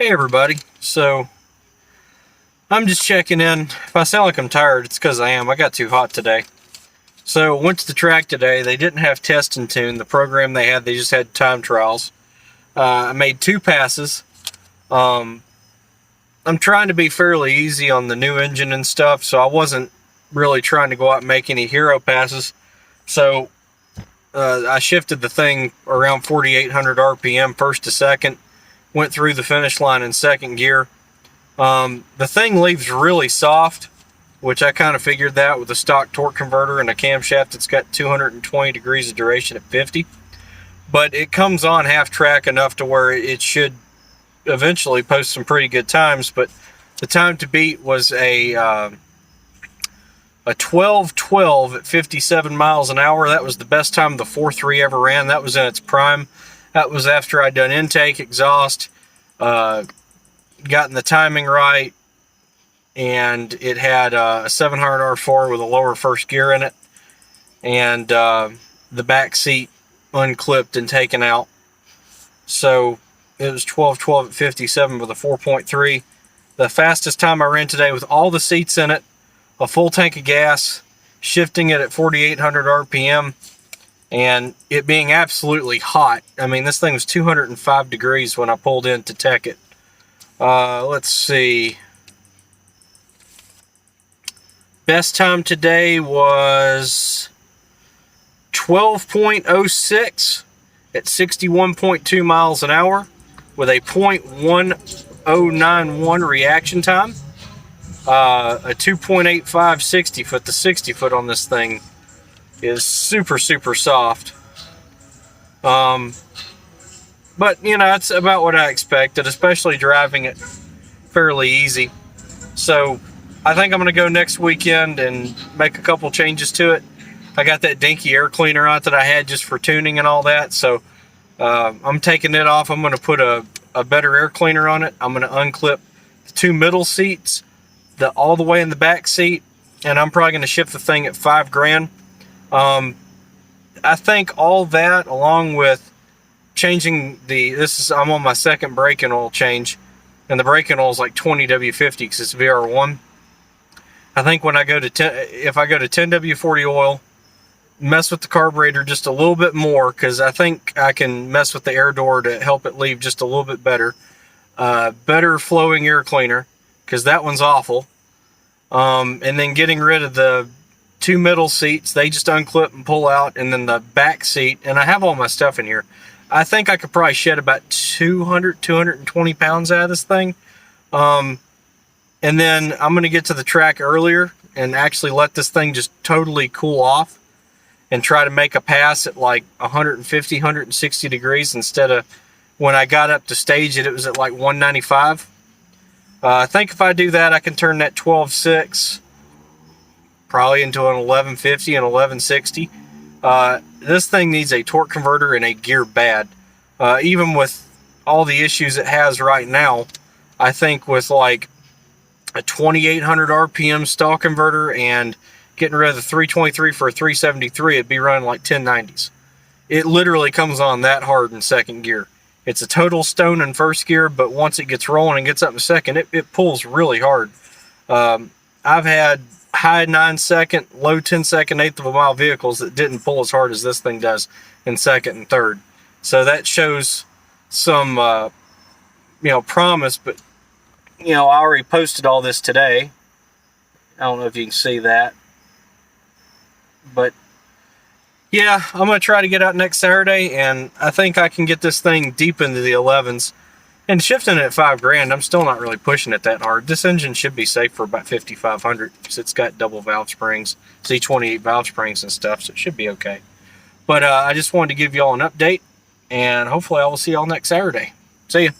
Hey everybody, so I'm just checking in. If I sound like I'm tired, it's because I am. I got too hot today. So went to the track today. They didn't have test and tune. The program they just had time trials. I made 2 passes. I'm trying to be fairly easy on the new engine and stuff, so I wasn't really trying to go out and make any hero passes. So I shifted the thing around 4,800 RPM first to second. Went through the finish line in second gear. The thing leaves really soft, which I kind of figured that with a stock torque converter and a camshaft that's got 220 degrees of duration at 50. But it comes on half track enough to where it should eventually post some pretty good times. But the time to beat was a 12:12 at 57 miles an hour. That was the best time the 4.3 ever ran. That was in its prime. That was after I'd done intake, exhaust, gotten the timing right, and it had a 700 R4 with a lower first gear in it, and the back seat unclipped and taken out. So it was 12:12 at 57 with a 4.3. The fastest time I ran today with all the seats in it, a full tank of gas, shifting it at 4,800 RPM, and it being absolutely hot. I mean, this thing was 205 degrees when I pulled in to tech it. Let's see. Best time today was 12.06 at 61.2 miles an hour with a 0.1091 reaction time. A 2.85 60 foot. The 60 foot on this thing is super soft. But you know, it's about what I expected, especially driving it fairly easy. So I think I'm going to go next weekend and make a couple changes to it. I got that dinky air cleaner out that I had just for tuning and all that, so I'm taking it off. I'm going to put a better air cleaner on it. I'm going to unclip the 2 middle seats, all the way in the back seat, and I'm probably going to shift the thing at $5,000. I think all that, along with changing I'm on my second braking oil change, and the braking oil is like 20 W50 because it's VR1. I think when I go to if I go to 10 W40 oil, mess with the carburetor just a little bit more, because I think I can mess with the air door to help it leave just a little bit better. Better flowing air cleaner, because that one's awful. And then getting rid of the 2 middle seats. They just unclip and pull out, and then the back seat, and I have all my stuff in here. I think I could probably shed about 220 pounds out of this thing. And then I'm going to get to the track earlier and actually let this thing just totally cool off and try to make a pass at like 150, 160 degrees instead of when I got up to stage it was at like 195. I think if I do that, I can turn that 12.6 probably into an 1150 and 1160. This thing needs a torque converter and a gear bad. Even with all the issues it has right now, I think with like a 2800 RPM stall converter and getting rid of the 323 for a 373, it'd be running like 1090s. It literally comes on that hard in second gear. It's a total stone in first gear, but once it gets rolling and gets up in second, it pulls really hard. I've had high 9-second, low 10-second, eighth of a mile vehicles that didn't pull as hard as this thing does in second and third. So that shows some, promise. But I already posted all this today. I don't know if you can see that, but yeah, I'm gonna try to get out next Saturday, and I think I can get this thing deep into the 11s. And shifting it at $5,000, I'm still not really pushing it that hard. This engine should be safe for about 5,500 because it's got double valve springs, Z28 valve springs and stuff, so it should be okay. But I just wanted to give you all an update, and hopefully I will see y'all next Saturday. See ya.